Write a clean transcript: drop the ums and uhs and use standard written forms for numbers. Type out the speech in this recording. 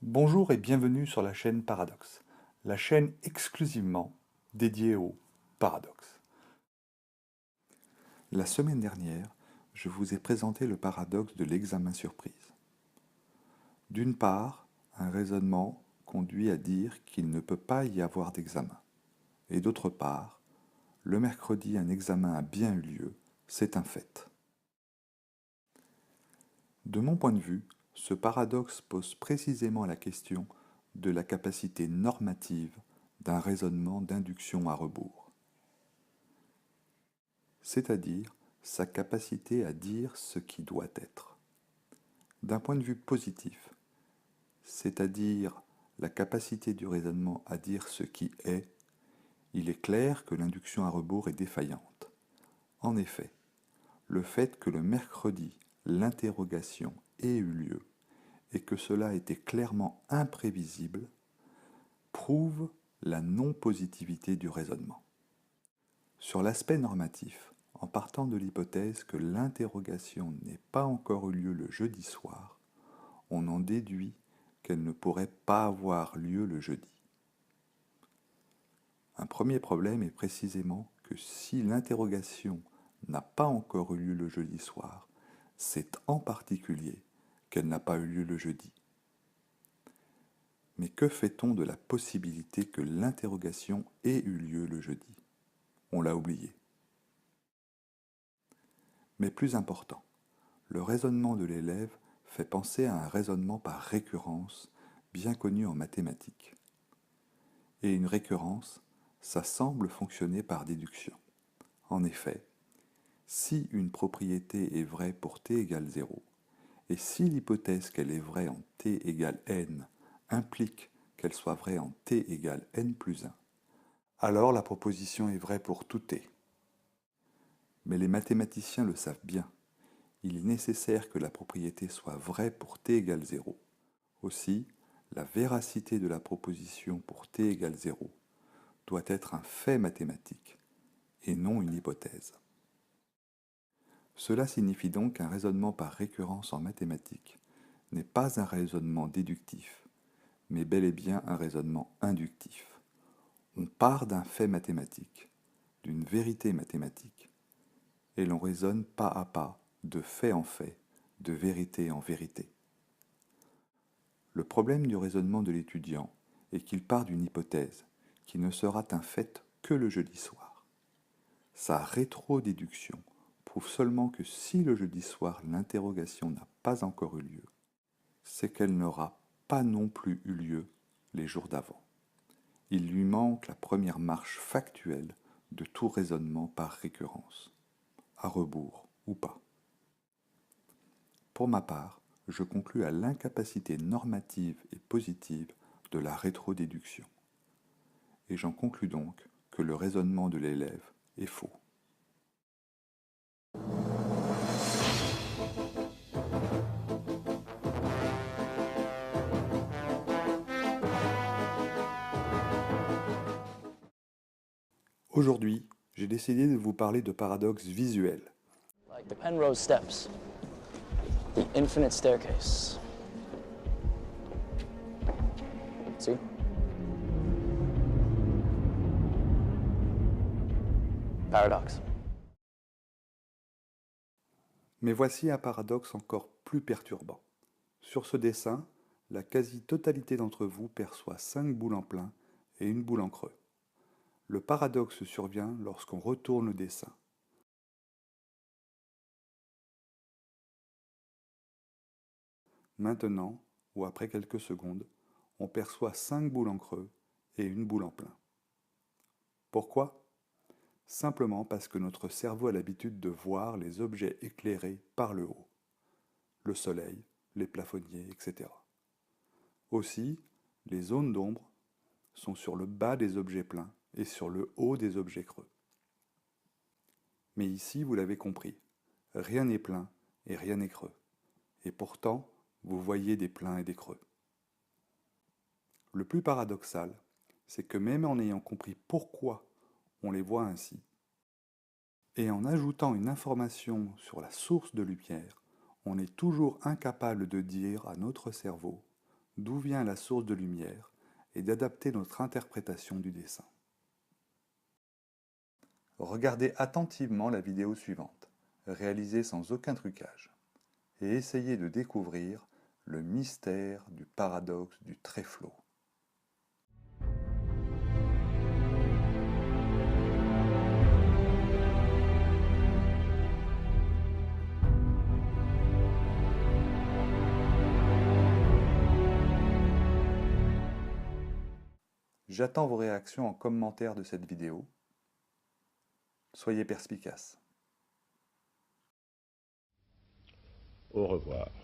Bonjour et bienvenue sur la chaîne Paradoxe, la chaîne exclusivement dédiée au paradoxe. La semaine dernière, je vous ai présenté le paradoxe de l'examen surprise. D'une part, un raisonnement conduit à dire qu'il ne peut pas y avoir d'examen. Et d'autre part, le mercredi un examen a bien eu lieu, c'est un fait. De mon point de vue, ce paradoxe pose précisément la question de la capacité normative d'un raisonnement d'induction à rebours, c'est-à-dire sa capacité à dire ce qui doit être. D'un point de vue positif, c'est-à-dire la capacité du raisonnement à dire ce qui est, il est clair que l'induction à rebours est défaillante. En effet, le fait que le mercredi, l'interrogation ait eu lieu et que cela était clairement imprévisible prouve la non-positivité du raisonnement. Sur l'aspect normatif, en partant de l'hypothèse que l'interrogation n'ait pas encore eu lieu le jeudi soir, on en déduit qu'elle ne pourrait pas avoir lieu le jeudi. Un premier problème est précisément que si l'interrogation n'a pas encore eu lieu le jeudi soir, c'est en particulier qu'elle n'a pas eu lieu le jeudi. Mais que fait-on de la possibilité que l'interrogation ait eu lieu le jeudi? On l'a oublié. Mais plus important, le raisonnement de l'élève fait penser à un raisonnement par récurrence, bien connu en mathématiques. Et une récurrence, ça semble fonctionner par déduction. En effet, si une propriété est vraie pour t égale 0, et si l'hypothèse qu'elle est vraie en t égale n implique qu'elle soit vraie en t égale n plus 1, alors la proposition est vraie pour tout t. Mais les mathématiciens le savent bien. Il est nécessaire que la propriété soit vraie pour t égale 0. Aussi, la véracité de la proposition pour t égale 0 doit être un fait mathématique et non une hypothèse. Cela signifie donc qu'un raisonnement par récurrence en mathématiques n'est pas un raisonnement déductif, mais bel et bien un raisonnement inductif. On part d'un fait mathématique, d'une vérité mathématique, et l'on raisonne pas à pas, de fait en fait, de vérité en vérité. Le problème du raisonnement de l'étudiant est qu'il part d'une hypothèse qui ne sera un fait que le jeudi soir. Sa rétro-déduction prouve seulement que si le jeudi soir l'interrogation n'a pas encore eu lieu, c'est qu'elle n'aura pas non plus eu lieu les jours d'avant. Il lui manque la première marche factuelle de tout raisonnement par récurrence, à rebours ou pas. Pour ma part, je conclus à l'incapacité normative et positive de la rétrodéduction. Et j'en conclus donc que le raisonnement de l'élève est faux. Aujourd'hui, j'ai décidé de vous parler de paradoxes visuels. Like the Penrose steps, the infinite staircase. See? Paradox. Mais voici un paradoxe encore plus perturbant. Sur ce dessin, la quasi-totalité d'entre vous perçoit 5 boules en plein et une boule en creux. Le paradoxe survient lorsqu'on retourne le dessin. Maintenant, ou après quelques secondes, on perçoit 5 boules en creux et une boule en plein. Pourquoi? Simplement parce que notre cerveau a l'habitude de voir les objets éclairés par le haut. Le soleil, les plafonniers, etc. Aussi, les zones d'ombre sont sur le bas des objets pleins et sur le haut des objets creux. Mais ici, vous l'avez compris, rien n'est plein et rien n'est creux. Et pourtant, vous voyez des pleins et des creux. Le plus paradoxal, c'est que même en ayant compris pourquoi on les voit ainsi, et en ajoutant une information sur la source de lumière, on est toujours incapable de dire à notre cerveau d'où vient la source de lumière et d'adapter notre interprétation du dessin. Regardez attentivement la vidéo suivante, réalisée sans aucun trucage, et essayez de découvrir le mystère du paradoxe du tréfleau. J'attends vos réactions en commentaire de cette vidéo. Soyez perspicaces. Au revoir.